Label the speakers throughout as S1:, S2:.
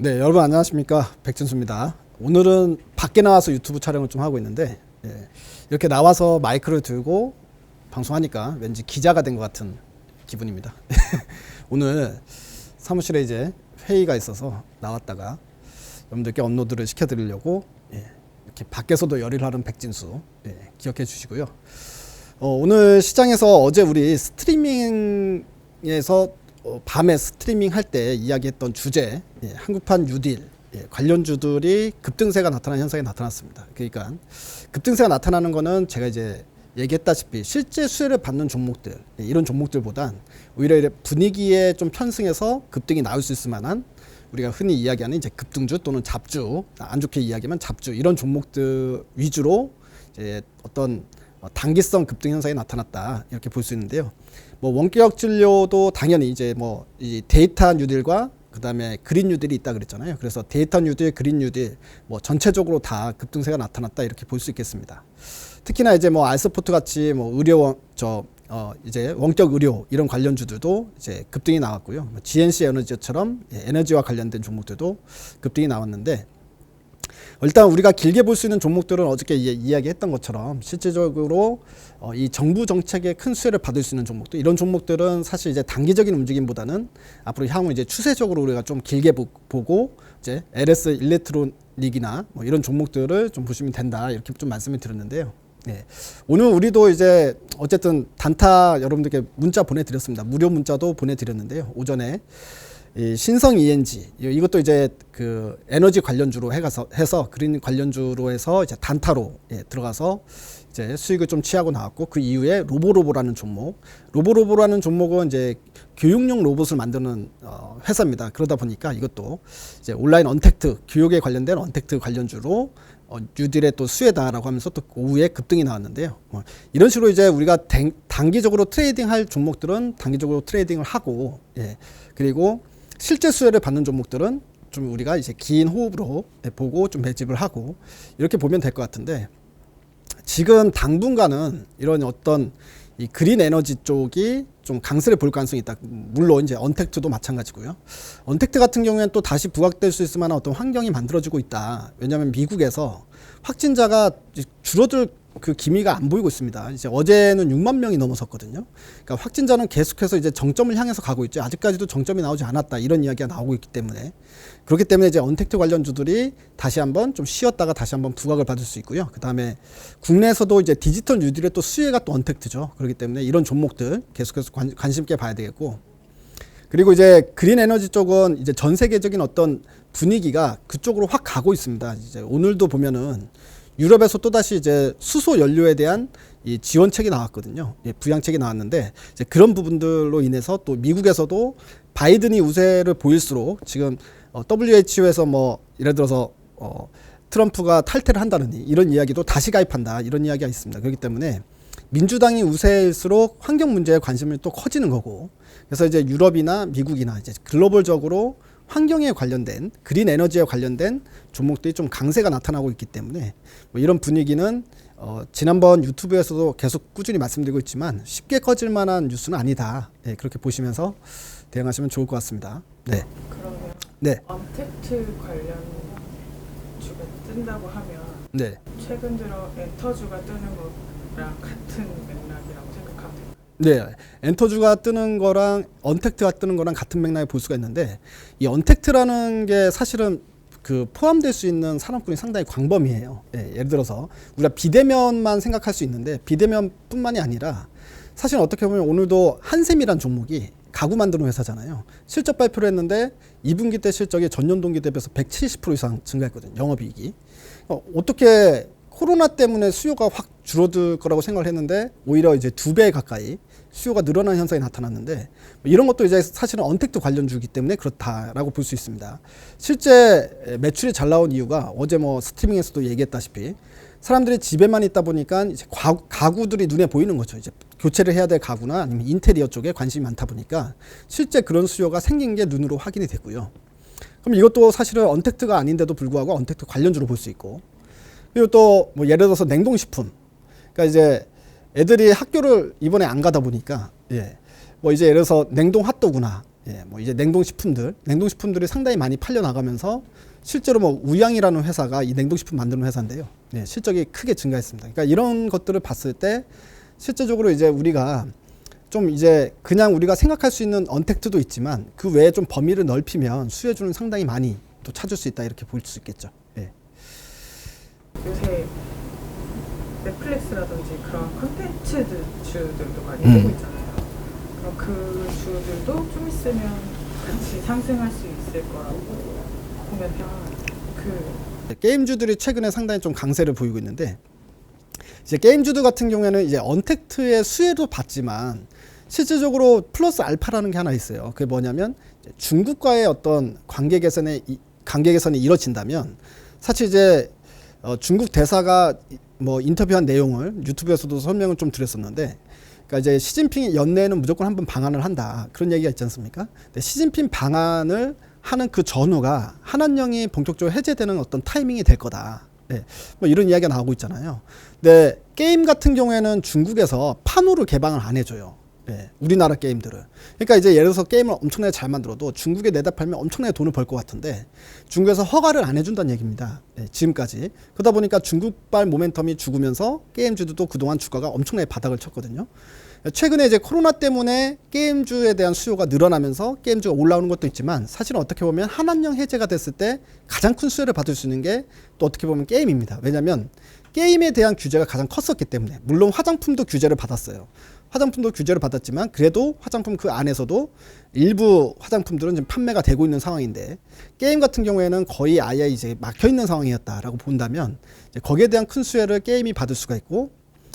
S1: 네, 여러분 안녕하십니까? 백진수입니다. 오늘은 밖에 나와서 유튜브 촬영을 좀 하고 있는데, 이렇게 나와서 마이크를 들고 방송하니까 왠지 기자가 된 것 같은 기분입니다. 오늘 사무실에 이제 회의가 있어서 나왔다가 여러분들께 업로드를 시켜드리려고 이렇게 밖에서도 열의를 하는 백진수 기억해 주시고요. 오늘 시장에서 어제 우리 스트리밍에서 밤에 스트리밍 할 때 이야기했던 주제, 한국판 뉴딜 관련주들이 급등세가 나타나는 현상이 나타났습니다. 그러니까 급등세가 나타나는 거는 제가 이제 얘기했다시피 실제 수혜를 받는 종목들, 이런 종목들보단 오히려 분위기에 좀 편승해서 급등이 나올 수 있을 만한, 우리가 흔히 이야기하는 이제 급등주 또는 잡주, 안 좋게 이야기하면 잡주, 이런 종목들 위주로 이제 어떤 단기성 급등 현상이 나타났다, 이렇게 볼 수 있는데요. 뭐 원격 진료도 당연히 이제 뭐 이 데이터 뉴딜과 그다음에 그린 뉴딜이 있다 그랬잖아요. 그래서 데이터 뉴딜, 그린 뉴딜 뭐 전체적으로 다 급등세가 나타났다, 이렇게 볼 수 있겠습니다. 특히나 이제 뭐 알스포트 같이 뭐 의료 이제 원격 의료 이런 관련주들도 이제 급등이 나왔고요. GNC 에너지처럼 에너지와 관련된 종목들도 급등이 나왔는데, 일단 우리가 길게 볼 수 있는 종목들은 어저께 이야기했던 것처럼 실질적으로 이 정부 정책의 큰 수혜를 받을 수 있는 종목들, 이런 종목들은 사실 이제 단기적인 움직임보다는 앞으로 향후 이제 추세적으로 우리가 좀 길게 보고 이제 LS 일렉트로닉이나 뭐 이런 종목들을 좀 보시면 된다, 이렇게 좀 말씀을 드렸는데요. 오늘 우리도 이제 어쨌든 단타 여러분들께 문자 보내드렸습니다. 무료 문자도 보내드렸는데요. 오전에 이 신성 ENG, 이것도 이제 그 에너지 관련주로 해서 그린 관련주로 해서 이제 단타로 들어가서 이제 수익을 좀 취하고 나왔고, 그 이후에 로보로보라는 종목, 로보로보라는 종목은 이제 교육용 로봇을 만드는 회사입니다. 그러다 보니까 이것도 이제 온라인 언택트, 교육에 관련된 언택트 관련주로 뉴딜의 또 수혜다라고 하면서 또 오후에 급등이 나왔는데요. 이런 식으로 이제 우리가 단기적으로 트레이딩할 종목들은 단기적으로 트레이딩을 하고, 그리고 실제 수혜를 받는 종목들은 좀 우리가 이제 긴 호흡으로 보고 좀 매집을 하고, 이렇게 보면 될 것 같은데, 지금 당분간은 이런 어떤 이 그린 에너지 쪽이 좀 강세를 볼 가능성이 있다. 물론 이제 언택트도 마찬가지고요. 언택트 같은 경우에는 또 다시 부각될 수 있을 만한 어떤 환경이 만들어지고 있다. 왜냐하면 미국에서 확진자가 줄어들 그 기미가 안 보이고 있습니다. 이제 어제는 6만 명이 넘어섰거든요. 그러니까 확진자는 계속해서 이제 정점을 향해서 가고 있죠. 아직까지도 정점이 나오지 않았다, 이런 이야기가 나오고 있기 때문에, 그렇기 때문에 이제 언택트 관련주들이 다시 한번 좀 쉬었다가 다시 한번 부각을 받을 수 있고요. 그 다음에 국내에서도 이제 디지털 뉴딜의 또 수혜가 또 언택트죠. 그렇기 때문에 이런 종목들 계속해서 관심 있게 봐야 되겠고, 그리고 이제 그린 에너지 쪽은 이제 전 세계적인 어떤 분위기가 그쪽으로 확 가고 있습니다. 이제 오늘도 보면은 유럽에서 또다시 이제 수소 연료에 대한 이 지원책이 나왔거든요. 부양책이 나왔는데, 이제 그런 부분들로 인해서 또 미국에서도 바이든이 우세를 보일수록 지금 WHO에서 뭐 예를 들어서 트럼프가 탈퇴를 한다느니 이런 이야기도 다시 가입한다, 이런 이야기가 있습니다. 그렇기 때문에 민주당이 우세일수록 환경 문제에 관심이 또 커지는 거고, 그래서 이제 유럽이나 미국이나 이제 글로벌적으로 환경에 관련된, 그린 에너지에 관련된 종목들이 좀 강세가 나타나고 있기 때문에 뭐 이런 분위기는 지난번 유튜브에서도 계속 꾸준히 말씀드리고 있지만 쉽게 꺼질 만한 뉴스는 아니다. 그렇게 보시면서 대응하시면 좋을 것 같습니다. 네.
S2: 그러면
S1: 네.
S2: 언택트 관련 주가 뜬다고 하면
S1: 네.
S2: 최근 들어 엔터주가 뜨는 거랑 같은 맥락이라고 생각하면 돼요.
S1: 네, 엔터주가 뜨는 거랑 언택트가 뜨는 거랑 같은 맥락에 볼 수가 있는데, 이 언택트라는 게 사실은 그 포함될 수 있는 산업군이 상당히 광범위해요. 예를 들어서 우리가 비대면만 생각할 수 있는데, 비대면뿐만이 아니라 사실 어떻게 보면 오늘도 한샘이란 종목이 가구 만드는 회사잖아요. 실적 발표를 했는데 2분기 때 실적이 전년 동기 대비해서 170% 이상 증가했거든요. 영업이익이. 어떻게 코로나 때문에 수요가 확 줄어들 거라고 생각을 했는데 오히려 이제 2배 가까이 수요가 늘어나는 현상이 나타났는데, 이런 것도 이제 사실은 언택트 관련주이기 때문에 그렇다라고 볼 수 있습니다. 실제 매출이 잘 나온 이유가 어제 뭐 스트리밍에서도 얘기했다시피 사람들이 집에만 있다 보니까 이제 가구들이 눈에 보이는 거죠. 이제 교체를 해야 될 가구나 아니면 인테리어 쪽에 관심이 많다 보니까 실제 그런 수요가 생긴 게 눈으로 확인이 됐고요. 그럼 이것도 사실은 언택트가 아닌데도 불구하고 언택트 관련주로 볼 수 있고, 그리고 또 뭐 예를 들어서 냉동식품, 그러니까 이제 애들이 학교를 이번에 안 가다 보니까 뭐 이제 예를 들어서 냉동 핫도그나 예, 뭐 이제 냉동식품들이 상당히 많이 팔려 나가면서 실제로 뭐 우양이라는 회사가 이 냉동식품 만드는 회사인데요. 예, 실적이 크게 증가했습니다. 그러니까 이런 것들을 봤을 때 실제적으로 이제 우리가 좀 이제 그냥 우리가 생각할 수 있는 언택트도 있지만 그 외에 좀 범위를 넓히면 수혜주는 상당히 많이 또 찾을 수 있다 이렇게 볼 수 있겠죠. 예.
S2: 요새 넷플릭스라든지 그런 콘텐츠들도 많이 뜨고 있잖아요. 그럼 그 주들도 좀 있으면 같이 상승할 수 있을 거라고 보면
S1: 게임주들이 최근에 상당히 좀 강세를 보이고 있는데 이제 게임주들 같은 경우에는 이제 언택트의 수혜도 받지만 실질적으로 플러스 알파라는 게 하나 있어요. 그게 뭐냐면 중국과의 어떤 관계 개선이 이뤄진다면 사실 이제 중국 대사가 뭐 인터뷰한 내용을 유튜브에서도 설명을 좀 드렸었는데 그러니까 이제 시진핑이 연내에는 무조건 한번 방한을 한다 그런 얘기가 있지 않습니까? 근데 시진핑 방한을 하는 그 전후가 한한령이 본격적으로 해제되는 어떤 타이밍이 될 거다. 네, 뭐 이런 이야기가 나오고 있잖아요. 근데 게임 같은 경우에는 중국에서 판호를 개방을 안 해줘요. 네, 우리나라 게임들을. 그러니까 이제 예를 들어서 게임을 엄청나게 잘 만들어도 중국에 내다 팔면 엄청나게 돈을 벌 것 같은데 중국에서 허가를 안 해준다는 얘기입니다. 네, 지금까지. 그러다 보니까 중국발 모멘텀이 죽으면서 게임주도 그동안 주가가 엄청나게 바닥을 쳤거든요. 최근에 이제 코로나 때문에 게임주에 대한 수요가 늘어나면서 게임주가 올라오는 것도 있지만 사실은 어떻게 보면 한한령 해제가 됐을 때 가장 큰 수혜를 받을 수 있는 게 또 어떻게 보면 게임입니다. 왜냐하면 게임에 대한 규제가 가장 컸었기 때문에 물론 화장품도 규제를 받았어요. 화장품도 규제를 받았지만 그래도 화장품 그 안에서도 일부 화장품들은 지금 판매가 되고 있는 상황인데 게임 같은 경우에는 거의 아예 이제 막혀 있는 상황이었다라고 본다면 이제 거기에 대한 큰 수혜를 게임이 받을 수가 있고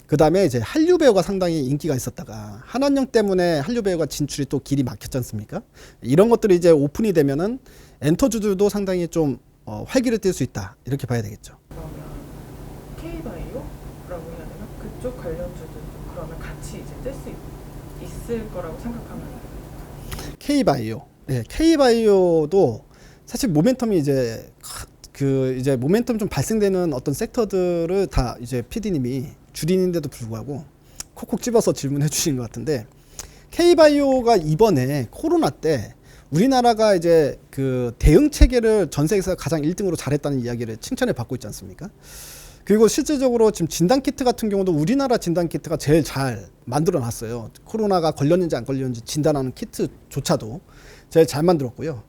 S1: 그 다음에 이제 한류 배우가 상당히 인기가 있었다가 한한령 때문에 한류 배우가 진출이 또 길이 막혔지 않습니까? 이런 것들이 이제 오픈이 되면은 엔터주들도 상당히 좀 활기를 띨 수 있다 이렇게 봐야 되겠죠.
S2: 그러면 K바이오라고 해야 되나? 그쪽 관련주들도 그러면 같이 이제 뜰 수 있을 거라고 생각하면
S1: K바이오, 네, K바이오도 사실 모멘텀이 이제 이제 모멘텀 좀 발생되는 어떤 섹터들을 다 이제 PD님이 줄이는데도 불구하고 콕콕 집어서 질문해 주신 것 같은데 K바이오가 이번에 코로나 때 우리나라가 이제 그 대응 체계를 전 세계에서 가장 1등으로 잘했다는 이야기를 칭찬을 받고 있지 않습니까? 그리고 실질적으로 지금 진단키트 같은 경우도 우리나라 진단키트가 제일 잘 만들어 놨어요. 코로나가 걸렸는지 안 걸렸는지 진단하는 키트조차도 제일 잘 만들었고요.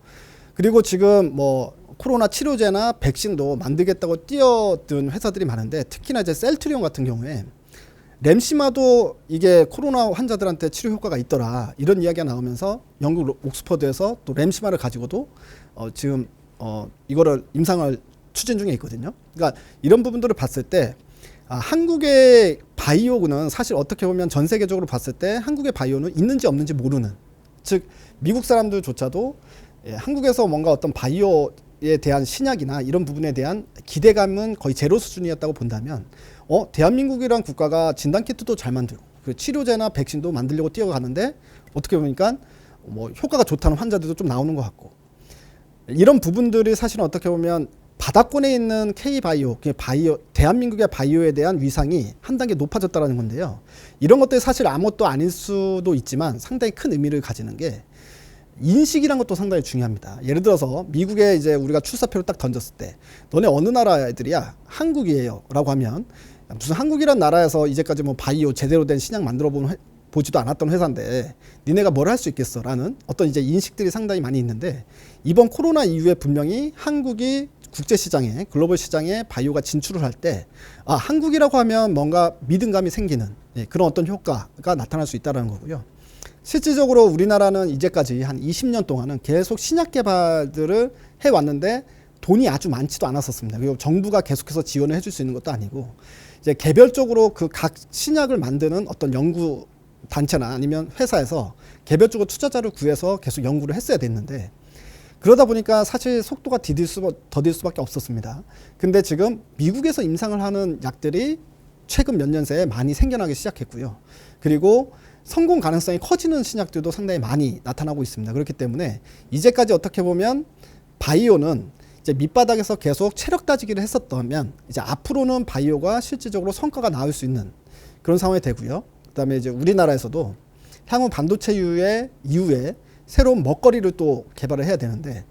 S1: 그리고 지금 뭐 코로나 치료제나 백신도 만들겠다고 뛰어든 회사들이 많은데 특히나 이제 셀트리온 같은 경우에 램시마도 이게 코로나 환자들한테 치료 효과가 있더라 이런 이야기가 나오면서 영국 옥스퍼드에서 또 램시마를 가지고도 지금 이거를 임상을 추진 중에 있거든요. 그러니까 이런 부분들을 봤을 때 한국의 바이오는 사실 어떻게 보면 전 세계적으로 봤을 때 한국의 바이오는 있는지 없는지 모르는 즉 미국 사람들조차도 한국에서 뭔가 어떤 바이오에 대한 신약이나 이런 부분에 대한 기대감은 거의 제로 수준이었다고 본다면 대한민국이란 국가가 진단키트도 잘 만들고 그 치료제나 백신도 만들려고 뛰어가는데 어떻게 보니까 뭐 효과가 좋다는 환자들도 좀 나오는 것 같고 이런 부분들이 사실은 어떻게 보면 바닥권에 있는 K바이오, 대한민국의 바이오에 대한 위상이 한 단계 높아졌다는 건데요. 이런 것들이 사실 아무것도 아닐 수도 있지만 상당히 큰 의미를 가지는 게 인식이란 것도 상당히 중요합니다. 예를 들어서 미국에 이제 우리가 출사표를 딱 던졌을 때 너네 어느 나라 애들이야? 한국이에요 라고 하면 무슨 한국이란 나라에서 이제까지 뭐 바이오 제대로 된 신약 만들어 보지도 않았던 회사인데 니네가 뭘 할 수 있겠어 라는 어떤 이제 인식들이 상당히 많이 있는데 이번 코로나 이후에 분명히 한국이 국제시장에 글로벌 시장에 바이오가 진출을 할 때 한국이라고 하면 뭔가 믿음감이 생기는 그런 어떤 효과가 나타날 수 있다는 거고요. 실질적으로 우리나라는 이제까지 한 20년 동안은 계속 신약 개발들을 해왔는데 돈이 아주 많지도 않았었습니다. 그리고 정부가 계속해서 지원을 해줄 수 있는 것도 아니고 이제 개별적으로 그 각 신약을 만드는 어떤 연구 단체나 아니면 회사에서 개별적으로 투자자를 구해서 계속 연구를 했어야 됐는데 그러다 보니까 사실 속도가 더딜 수밖에 없었습니다. 근데 지금 미국에서 임상을 하는 약들이 최근 몇 년 새에 많이 생겨나기 시작했고요. 그리고 성공 가능성이 커지는 신약들도 상당히 많이 나타나고 있습니다. 그렇기 때문에 이제까지 어떻게 보면 바이오는 이제 밑바닥에서 계속 체력 따지기를 했었다면 이제 앞으로는 바이오가 실질적으로 성과가 나올 수 있는 그런 상황이 되고요. 그다음에 이제 우리나라에서도 향후 반도체 이후에 새로운 먹거리를 또 개발을 해야 되는데,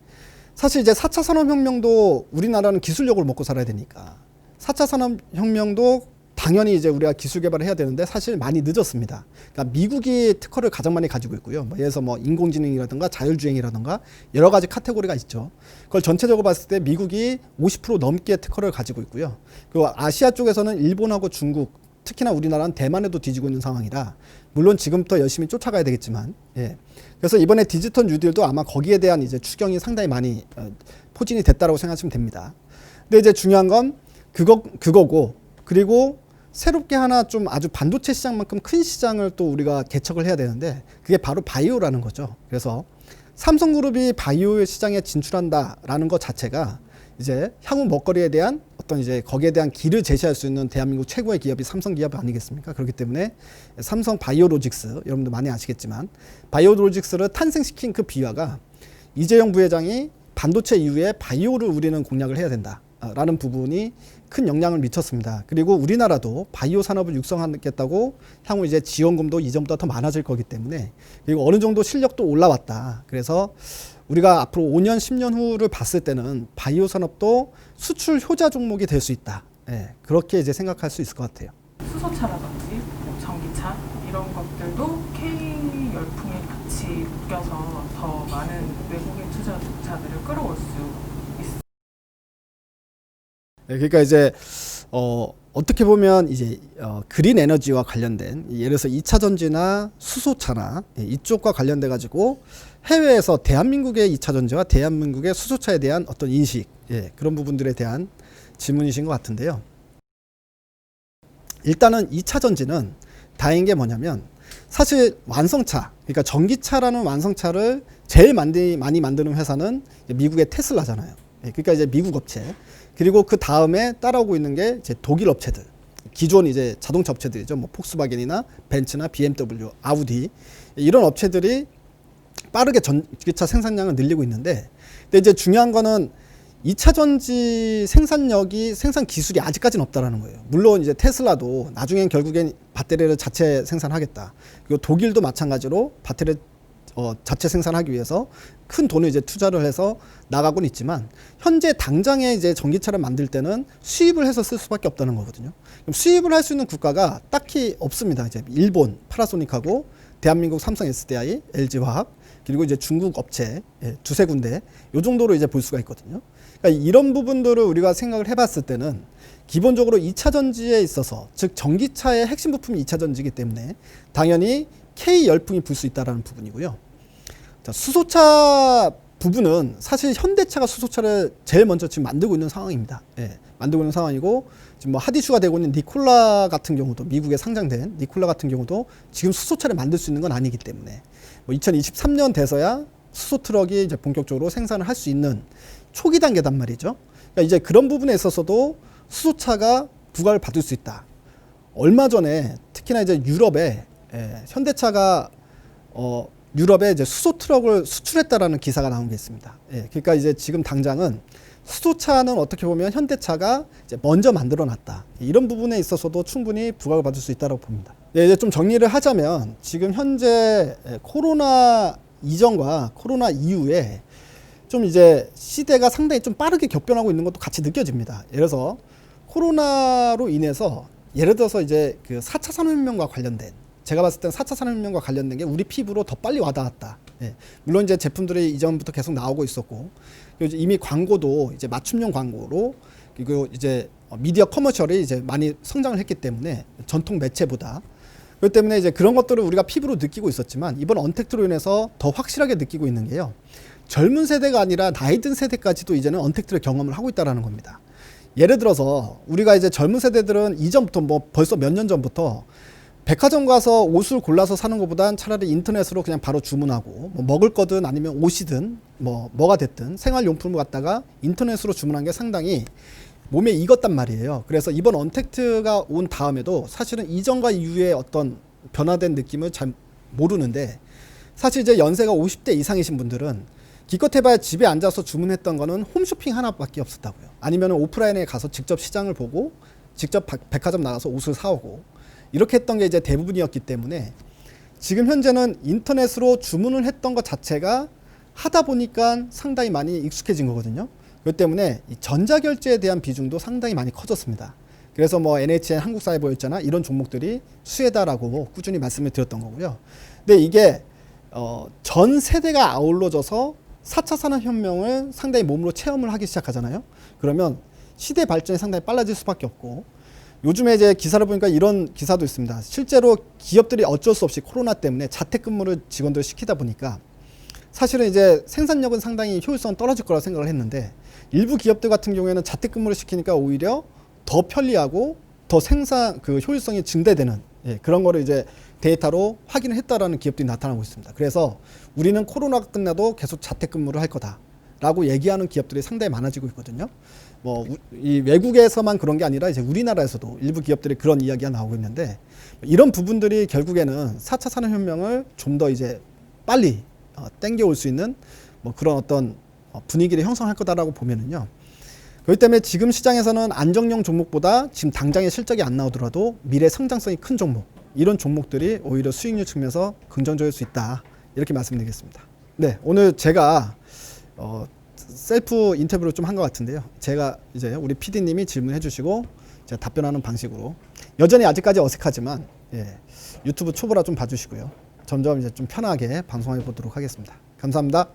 S1: 사실 이제 4차 산업혁명도 우리나라는 기술력을 먹고 살아야 되니까 4차 산업혁명도 당연히 이제 우리가 기술 개발을 해야 되는데 사실 많이 늦었습니다. 그러니까 미국이 특허를 가장 많이 가지고 있고요. 뭐 예를 들어서 뭐 인공지능이라든가 자율주행이라든가 여러 가지 카테고리가 있죠. 그걸 전체적으로 봤을 때 미국이 50% 넘게 특허를 가지고 있고요. 그리고 아시아 쪽에서는 일본하고 중국, 특히나 우리나라는 대만에도 뒤지고 있는 상황이라, 물론 지금부터 열심히 쫓아가야 되겠지만, 예. 그래서 이번에 디지털 뉴딜도 아마 거기에 대한 이제 추경이 상당히 많이 포진이 됐다라고 생각하시면 됩니다. 근데 이제 중요한 건 그거고, 그리고 새롭게 하나 좀 아주 반도체 시장만큼 큰 시장을 또 우리가 개척을 해야 되는데, 그게 바로 바이오라는 거죠. 그래서 삼성그룹이 바이오 시장에 진출한다라는 것 자체가 이제 향후 먹거리에 대한 어떤 이제 거기에 대한 길을 제시할 수 있는 대한민국 최고의 기업이 삼성 기업 아니겠습니까? 그렇기 때문에 삼성 바이오로직스, 여러분들 많이 아시겠지만 바이오로직스를 탄생시킨 그 비화가 이재용 부회장이 반도체 이후에 바이오를 우리는 공략을 해야 된다라는 부분이 큰 영향을 미쳤습니다. 그리고 우리나라도 바이오 산업을 육성하겠다고 향후 이제 지원금도 이전보다 더 많아질 거기 때문에, 그리고 어느 정도 실력도 올라왔다. 그래서 우리가 앞으로 5년, 10년 후를 봤을 때는 바이오 산업도 수출 효자 종목이 될 수 있다. 예, 그렇게 이제 생각할 수 있을 것 같아요.
S2: 수소차라든지 뭐 전기차 이런 것들도 K 열풍에 같이 묶여서 더 많은 외국인 투자자들을 끌어올 수 있어요.
S1: 예, 그러니까 이제 어떻게 보면 이제 그린 에너지와 관련된, 예를 들어서 2차 전지나 수소차나 이쪽과 관련돼 가지고 해외에서 대한민국의 2차 전지와 대한민국의 수소차에 대한 어떤 인식, 그런 부분들에 대한 질문이신 것 같은데요. 일단은 2차 전지는 다행인 게 뭐냐면, 사실 완성차, 그러니까 전기차라는 완성차를 제일 많이 만드는 회사는 미국의 테슬라잖아요. 그러니까 이제 미국 업체. 그리고 그 다음에 따라오고 있는 게 이제 독일 업체들, 기존 이제 자동차 업체들이죠. 뭐 폭스바겐이나 벤츠나 BMW, 아우디, 이런 업체들이 빠르게 전기차 생산량을 늘리고 있는데, 근데 이제 중요한 거는 2차 전지 생산력이, 생산 기술이 아직까지는 없다라는 거예요. 물론 이제 테슬라도 나중엔 결국엔 배터리를 자체 생산하겠다. 그리고 독일도 마찬가지로 배터리 자체 생산하기 위해서 큰 돈을 이제 투자를 해서 나가고는 있지만, 현재 당장에 이제 전기차를 만들 때는 수입을 해서 쓸 수밖에 없다는 거거든요. 그럼 수입을 할 수 있는 국가가 딱히 없습니다. 이제 일본 파나소닉하고 대한민국 삼성 SDI, LG화학, 그리고 이제 중국 업체 두세 군데, 요 정도로 이제 볼 수가 있거든요. 그러니까 이런 부분들을 우리가 생각을 해봤을 때는 기본적으로 2차 전지에 있어서, 즉 전기차의 핵심 부품이 2차 전지이기 때문에 당연히 K 열풍이 불 수 있다라는 부분이고요. 자, 수소차 부분은 사실 현대차가 수소차를 제일 먼저 지금 만들고 있는 상황입니다. 만들고 있는 상황이고, 지금 뭐 핫이슈가 되고 있는 니콜라 같은 경우도, 미국에 상장된 니콜라 같은 경우도 지금 수소차를 만들 수 있는 건 아니기 때문에 뭐 2023년 돼서야 수소 트럭이 이제 본격적으로 생산을 할 수 있는 초기 단계단 말이죠. 그러니까 이제 그런 부분에 있어서도 수소차가 부각을 받을 수 있다. 얼마 전에 특히나 이제 유럽에 현대차가 유럽에 이제 수소 트럭을 수출했다라는 기사가 나온 게 있습니다. 그러니까 이제 지금 당장은 수소차는 어떻게 보면 현대차가 이제 먼저 만들어 놨다. 이런 부분에 있어서도 충분히 부각을 받을 수 있다고 봅니다. 이제 좀 정리를 하자면, 지금 현재 코로나 이전과 코로나 이후에 좀 이제 시대가 상당히 좀 빠르게 격변하고 있는 것도 같이 느껴집니다. 예를 들어서 코로나로 인해서, 예를 들어서 이제 그 4차 산업혁명과 관련된, 제가 봤을 땐 4차 산업혁명과 관련된 게 우리 피부로 더 빨리 와닿았다. 물론 이제 제품들이 이전부터 계속 나오고 있었고, 그리고 이미 광고도 이제 맞춤형 광고로, 그리고 이제 미디어 커머셜이 이제 많이 성장을 했기 때문에 전통 매체보다, 그렇기 때문에 이제 그런 것들을 우리가 피부로 느끼고 있었지만, 이번 언택트로 인해서 더 확실하게 느끼고 있는 게요, 젊은 세대가 아니라 나이 든 세대까지도 이제는 언택트를 경험을 하고 있다는 겁니다. 예를 들어서 우리가 이제 젊은 세대들은 이전부터 뭐 벌써 몇 년 전부터 백화점 가서 옷을 골라서 사는 것보단 차라리 인터넷으로 그냥 바로 주문하고, 뭐 먹을 거든 아니면 옷이든 뭐가 됐든 생활용품을 갖다가 인터넷으로 주문한 게 상당히 몸에 익었단 말이에요. 그래서 이번 언택트가 온 다음에도 사실은 이전과 이후의 어떤 변화된 느낌을 잘 모르는데, 사실 이제 연세가 50대 이상이신 분들은 기껏 해봐야 집에 앉아서 주문했던 거는 홈쇼핑 하나밖에 없었다고요. 아니면 오프라인에 가서 직접 시장을 보고 직접 백화점 나가서 옷을 사오고, 이렇게 했던 게 이제 대부분이었기 때문에 지금 현재는 인터넷으로 주문을 했던 것 자체가 하다 보니까 상당히 많이 익숙해진 거거든요. 그렇기 때문에 이 전자결제에 대한 비중도 상당히 많이 커졌습니다. 그래서 뭐 NHN 한국사회보였잖아 이런 종목들이 수혜다라고 꾸준히 말씀을 드렸던 거고요. 근데 이게 전 세대가 아울러져서 4차 산업혁명을 상당히 몸으로 체험을 하기 시작하잖아요. 그러면 시대 발전이 상당히 빨라질 수밖에 없고, 요즘에 이제 기사를 보니까 이런 기사도 있습니다. 실제로 기업들이 어쩔 수 없이 코로나 때문에 자택근무를 직원들 시키다 보니까 사실은 이제 생산력은 상당히 효율성은 떨어질 거라고 생각을 했는데, 일부 기업들 같은 경우에는 자택근무를 시키니까 오히려 더 편리하고 더 생산 효율성이 증대되는 그런 거를 이제 데이터로 확인을 했다라는 기업들이 나타나고 있습니다. 그래서 우리는 코로나가 끝나도 계속 자택근무를 할 거다라고 얘기하는 기업들이 상당히 많아지고 있거든요. 뭐 이 외국에서만 그런 게 아니라 이제 우리나라에서도 일부 기업들이 그런 이야기가 나오고 있는데, 이런 부분들이 결국에는 4차 산업혁명을 좀 더 이제 빨리 땡겨올 수 있는 뭐 그런 어떤 분위기를 형성할 거다라고 보면은요. 그렇기 때문에 지금 시장에서는 안정형 종목보다 지금 당장의 실적이 안 나오더라도 미래 성장성이 큰 종목, 이런 종목들이 오히려 수익률 측면에서 긍정적일 수 있다, 이렇게 말씀드리겠습니다. 네, 오늘 제가 셀프 인터뷰를 좀 한 것 같은데요. 제가 이제 우리 PD님이 질문해 주시고 제가 답변하는 방식으로, 여전히 아직까지 어색하지만 유튜브 초보라 좀 봐주시고요. 점점 이제 좀 편하게 방송해 보도록 하겠습니다. 감사합니다.